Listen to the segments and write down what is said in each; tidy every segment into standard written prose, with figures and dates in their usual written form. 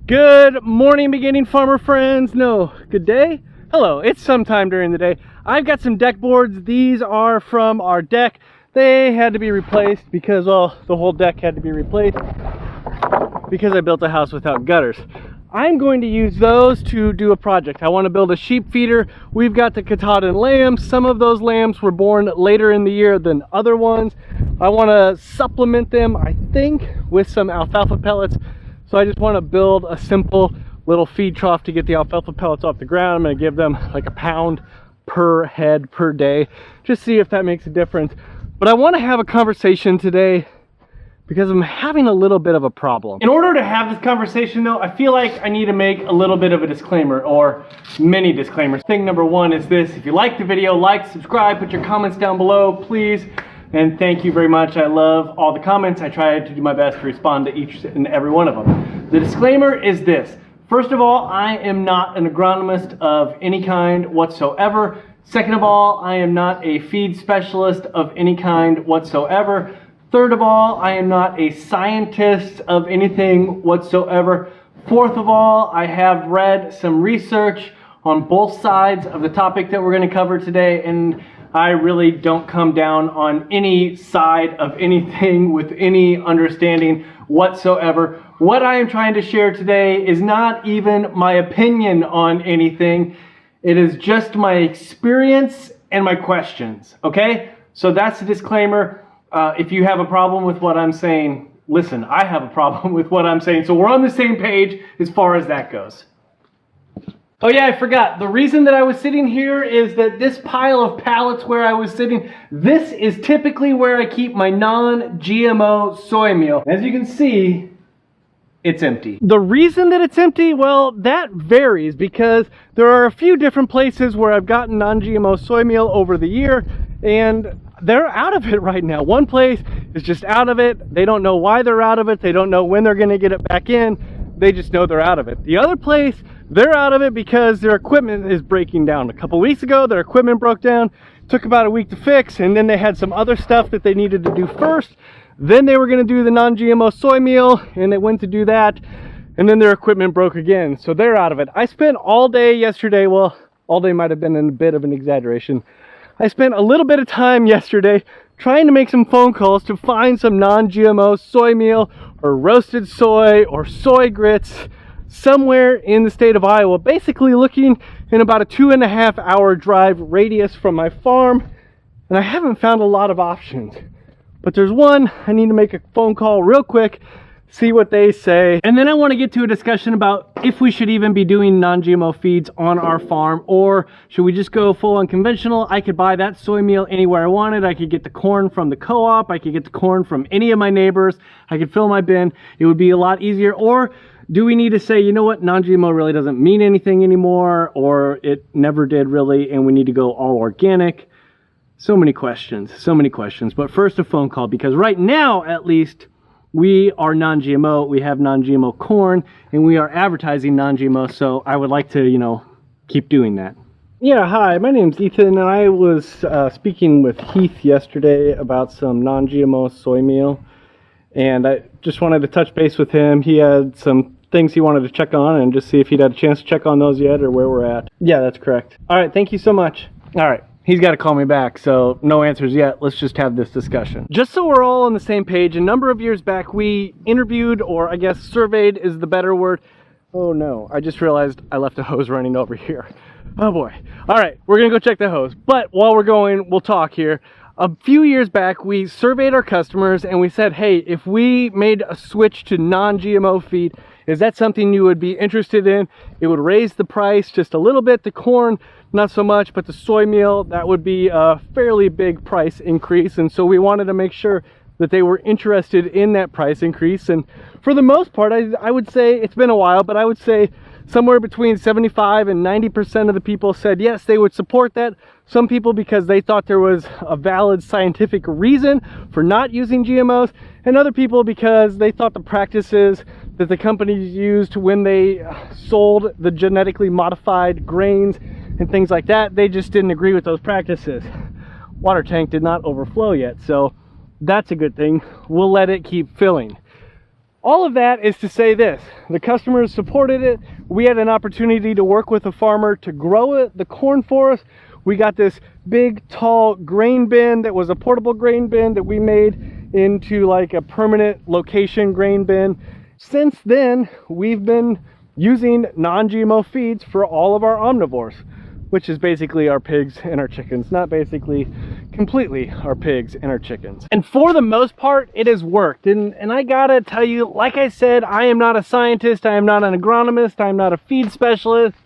Good morning, beginning farmer friends. No, good day. Hello, it's sometime during the day. I've got some deck boards. These are from our deck. They had to be replaced because, well, the whole deck had to be replaced because I built a house without gutters. I'm going to use those to do a project. I want to build a sheep feeder. We've got the Katahdin lambs. Some of those lambs were born later in the year than other ones. I want to supplement them, I think, with some alfalfa pellets. So I just want to build a simple little feed trough to get the alfalfa pellets off the ground. I'm going to give them like a pound per head per day. Just see if that makes a difference. But I want to have a conversation today because I'm having a little bit of a problem. In order to have this conversation though, I feel like I need to make a little bit of a disclaimer, or many disclaimers. Thing number one is this: if you like the video, like, subscribe, put your comments down below, please. And thank you very much. I love all the comments. I try to do my best to respond to each and every one of them. The disclaimer is this. First of all, I am not an agronomist of any kind whatsoever. Second of all, I am not a feed specialist of any kind whatsoever. Third of all, I am not a scientist of anything whatsoever. Fourth of all, I have read some research on both sides of the topic that we're going to cover today, and I really don't come down on any side of anything with any understanding whatsoever. What I am trying to share today is not even my opinion on anything. It is just my experience and my questions, okay? So that's the disclaimer. If you have a problem with what I'm saying, listen, I have a problem with what I'm saying. So we're on the same page as far as that goes. Oh yeah, I forgot. The reason that I was sitting here is that this pile of pallets where I was sitting, this is typically where I keep my non-GMO soy meal. As you can see, it's empty. The reason that it's empty, well, that varies because there are a few different places where I've gotten non-GMO soy meal over the year, and they're out of it right now. One place is just out of it. They don't know why they're out of it. They don't know when they're going to get it back in. They just know they're out of it. The other place, they're out of it because their equipment is breaking down. A couple weeks ago, their equipment broke down. Took about a week to fix, and then they had some other stuff that they needed to do first. Then they were going to do the non-GMO soy meal, and they went to do that, and then their equipment broke again. So they're out of it. I spent all day yesterday, well, all day might have been a bit of an exaggeration. I spent a little bit of time yesterday trying to make some phone calls to find some non-GMO soy meal or roasted soy or soy grits somewhere in the state of Iowa, basically looking in about a 2.5 hour drive radius from my farm, and I haven't found a lot of options. But there's one. I need to make a phone call real quick, see what they say, and then I want to get to a discussion about if we should even be doing non-GMO feeds on our farm, or should we just go full unconventional. I could buy that soy meal anywhere I wanted. I could get the corn from the co-op. I could get the corn from any of my neighbors. I could fill my bin. It would be a lot easier. Or do we need to say, you know what, non-GMO really doesn't mean anything anymore, or it never did really, and we need to go all organic? So many questions, but first a phone call, because right now, at least, we are non-GMO, we have non-GMO corn, and we are advertising non-GMO, so I would like to, keep doing that. Yeah, hi, my name's Ethan, and I was speaking with Heath yesterday about some non-GMO soy meal, and I just wanted to touch base with him. He had some things he wanted to check on, and just see if he'd had a chance to check on those yet, or where we're at. Yeah, that's correct. All right, thank you so much. All right. He's got to call me back, so no answers yet. Let's just have this discussion. Just so we're all on the same page, a number of years back, we interviewed, or I guess surveyed is the better word. Oh no, I just realized I left a hose running over here. Oh boy. All right, we're going to go check the hose. But while we're going, we'll talk here. A few years back, we surveyed our customers and we said, hey, if we made a switch to non-GMO feed, is that something you would be interested in? It would raise the price just a little bit. The corn, not so much, but the soy meal, that would be a fairly big price increase. And so we wanted to make sure that they were interested in that price increase. And for the most part, I would say, it's been a while, but I would say somewhere between 75 and 90% of the people said yes, they would support that. Some people because they thought there was a valid scientific reason for not using GMOs, and other people because they thought the practices that the companies used when they sold the genetically modified grains and things like that, they just didn't agree with those practices. Water tank did not overflow yet, so that's a good thing. We'll let it keep filling. All of that is to say this: the customers supported it. We had an opportunity to work with a farmer to grow the corn for us. We got this big, tall grain bin that was a portable grain bin that we made into like a permanent location grain bin. Since then, we've been using non-GMO feeds for all of our omnivores, which is basically our pigs and our chickens. Not basically, completely our pigs and our chickens. And for the most part, it has worked. And I gotta tell you, like I said, I am not a scientist, I am not an agronomist, I'm not a feed specialist,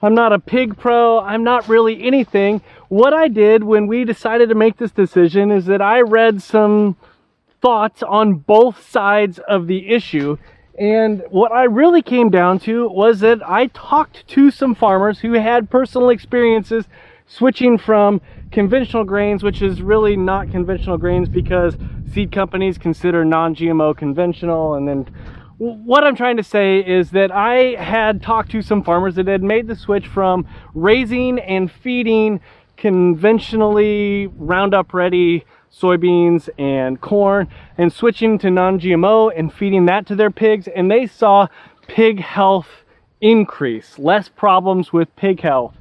I'm not a pig pro, I'm not really anything. What I did when we decided to make this decision is that I read some thoughts on both sides of the issue. And what I really came down to was that I talked to some farmers who had personal experiences switching from conventional grains, which is really not conventional grains because seed companies consider non-GMO conventional. And then what I'm trying to say is that I had talked to some farmers that had made the switch from raising and feeding conventionally Roundup Ready soybeans and corn and switching to non-GMO and feeding that to their pigs, and they saw pig health increase, less problems with pig health,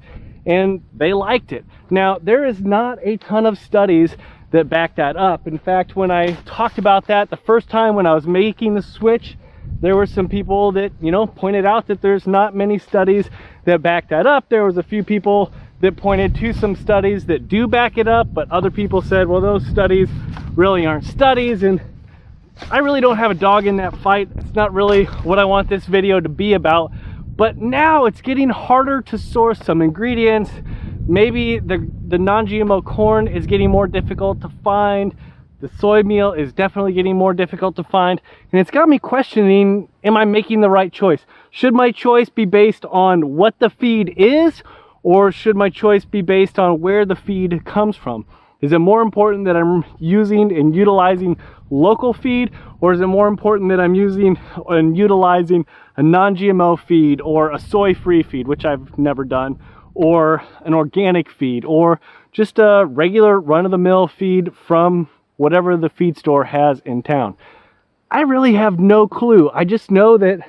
and they liked it. Now, there is not a ton of studies that back that up. In fact, when I talked about that the first time when I was making the switch, there were some people that, you know, pointed out that there's not many studies that back that up. There was a few people that pointed to some studies that do back it up, but other people said, well, those studies really aren't studies, and I really don't have a dog in that fight. It's not really what I want this video to be about. But now it's getting harder to source some ingredients. Maybe the non-GMO corn is getting more difficult to find. The soy meal is definitely getting more difficult to find. And it's got me questioning, am I making the right choice? Should my choice be based on what the feed is, or should my choice be based on where the feed comes from? Is it more important that I'm using and utilizing local feed, or is it more important that I'm using and utilizing a non-GMO feed or a soy-free feed, which I've never done, or an organic feed, or just a regular run-of-the-mill feed from whatever the feed store has in town? I really have no clue. I just know that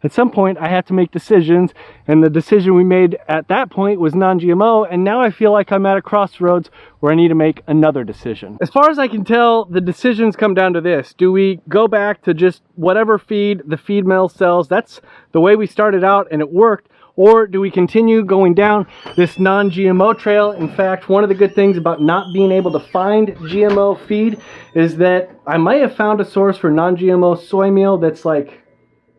at some point I have to make decisions, and the decision we made at that point was non-GMO, and now I feel like I'm at a crossroads where I need to make another decision. As far as I can tell, the decisions come down to this: do we go back to just whatever feed the feed mill sells? That's the way we started out and it worked. Or do we continue going down this non-GMO trail? In fact, one of the good things about not being able to find GMO feed is that I might have found a source for non-GMO soy meal that's like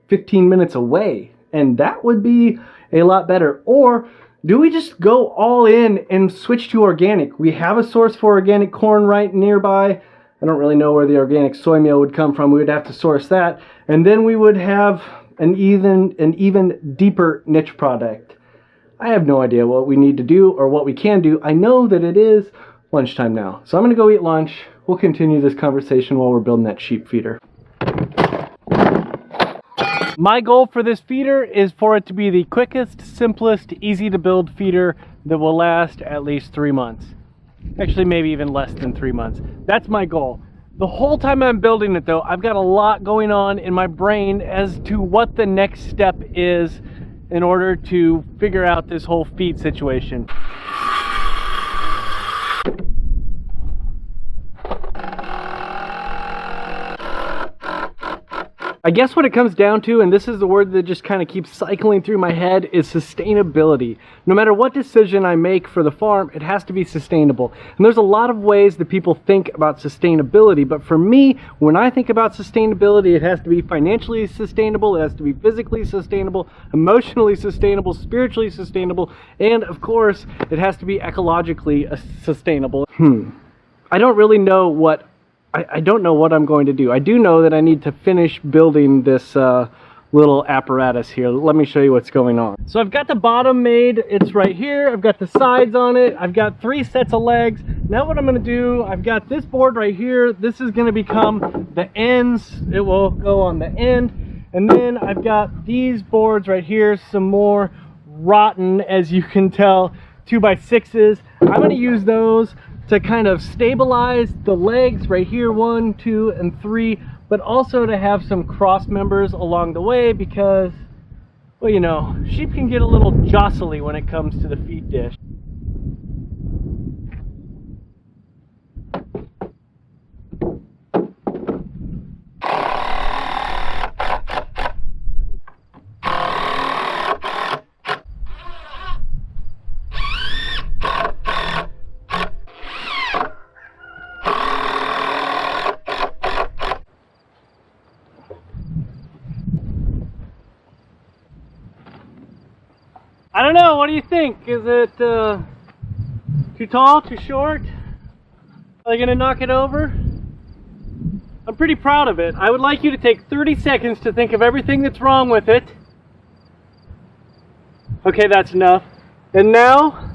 15 minutes away, and that would be a lot better. Or do we just go all in and switch to organic? We have a source for organic corn right nearby. I don't really know where the organic soy meal would come from. We would have to source that, and then we would have an even deeper niche product. I have no idea what we need to do or what we can do. I know that it is lunchtime now, so I'm gonna go eat lunch. We'll continue this conversation while we're building that sheep feeder. My goal for this feeder is for it to be the quickest, simplest, easy to build feeder that will last at least 3 months. Actually, maybe even less than 3 months. That's my goal. The whole time I'm building it though, I've got a lot going on in my brain as to what the next step is in order to figure out this whole feed situation. I guess what it comes down to, and this is the word that just kind of keeps cycling through my head, is sustainability. No matter what decision I make for the farm, it has to be sustainable. And there's a lot of ways that people think about sustainability, but for me, when I think about sustainability, it has to be financially sustainable, it has to be physically sustainable, emotionally sustainable, spiritually sustainable, and of course, it has to be ecologically sustainable. I don't really know what I don't know what I'm going to do. I do know that I need to finish building this little apparatus here. Let me show you what's going on. So I've got the bottom made. It's right here. I've got the sides on it. I've got 3 sets of legs. Now what I'm going to do, I've got this board right here. This is going to become the ends. It will go on the end. And then I've got these boards right here, some more rotten, as you can tell, 2x6s. I'm going to use those to kind of stabilize the legs right here, 1, 2, and 3, but also to have some cross members along the way because, well, you know, sheep can get a little jostly when it comes to the feed dish. I don't know, what do you think? Is it too tall, too short? Are they gonna knock it over? I'm pretty proud of it. I would like you to take 30 seconds to think of everything that's wrong with it. Okay, that's enough. And now,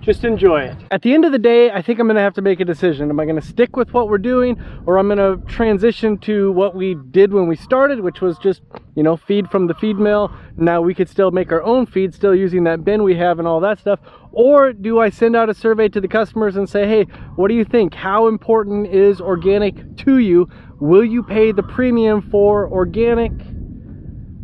just enjoy it. At the end of the day, I think I'm gonna have to make a decision. Am I gonna stick with what we're doing, or I'm gonna transition to what we did when we started, which was just, you know, feed from the feed mill. Now we could still make our own feed, still using that bin we have and all that stuff. Or do I send out a survey to the customers and say, hey, what do you think? How important is organic to you? Will you pay the premium for organic?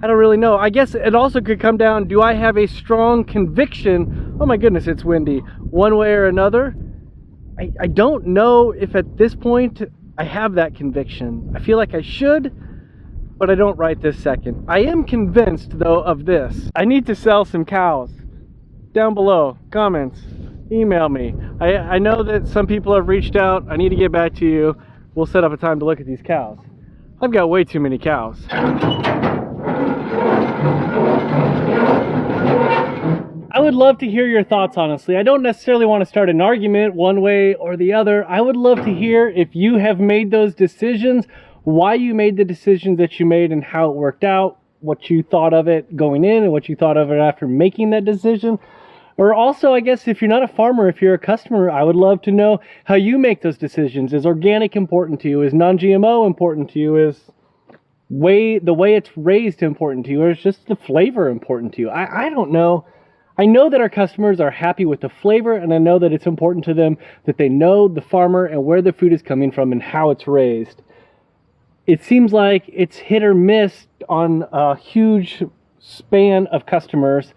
I don't really know. I guess it also could come down, do I have a strong conviction, oh my goodness, it's windy, one way or another? I don't know if at this point I have that conviction. I feel like I should, but I don't right this second. I am convinced, though, of this. I need to sell some cows. Down below, comments, email me. I know that some people have reached out. I need to get back to you. We'll set up a time to look at these cows. I've got way too many cows. I would love to hear your thoughts, honestly. I don't necessarily want to start an argument one way or the other. I would love to hear if you have made those decisions, why you made the decisions that you made and how it worked out, what you thought of it going in and what you thought of it after making that decision. Or also, I guess, if you're not a farmer, if you're a customer, I would love to know how you make those decisions. Is organic important to you? Is non-GMO important to you? Is the way it's raised important to you? Or is just the flavor important to you? I don't know. I know that our customers are happy with the flavor, and I know that it's important to them that they know the farmer and where the food is coming from and how it's raised. It seems like it's hit or miss on a huge span of customers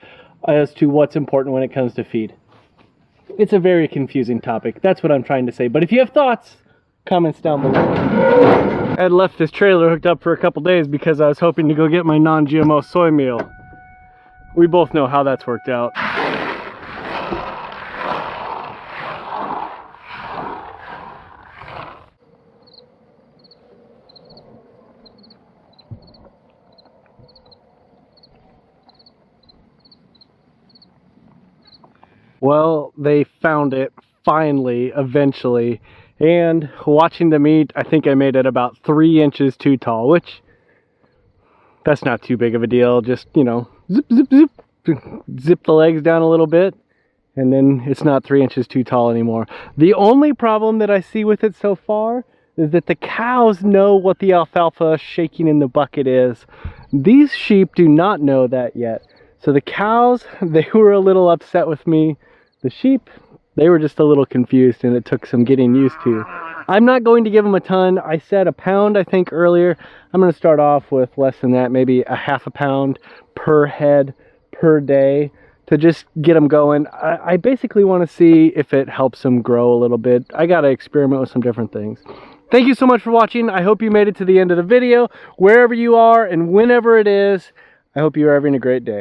as to what's important when it comes to feed. It's a very confusing topic. That's what I'm trying to say. But if you have thoughts, comments down below. I had left this trailer hooked up for a couple days because I was hoping to go get my non-GMO soy meal. We both know how that's worked out. Well, they found it finally, eventually, and watching them eat, I think I made it about 3 inches too tall, which that's not too big of a deal. Just, you know, zip, zip, zip, zip the legs down a little bit, and then it's not 3 inches too tall anymore. The only problem that I see with it so far is that the cows know what the alfalfa shaking in the bucket is. These sheep do not know that yet. So the cows, they were a little upset with me. The sheep, they were just a little confused, and it took some getting used to. I'm not going to give them a ton. I said a pound, I think, earlier. I'm going to start off with less than that, maybe a half a pound per head per day to just get them going. I basically want to see if it helps them grow a little bit. I got to experiment with some different things. Thank you so much for watching. I hope you made it to the end of the video. Wherever you are and whenever it is, I hope you are having a great day.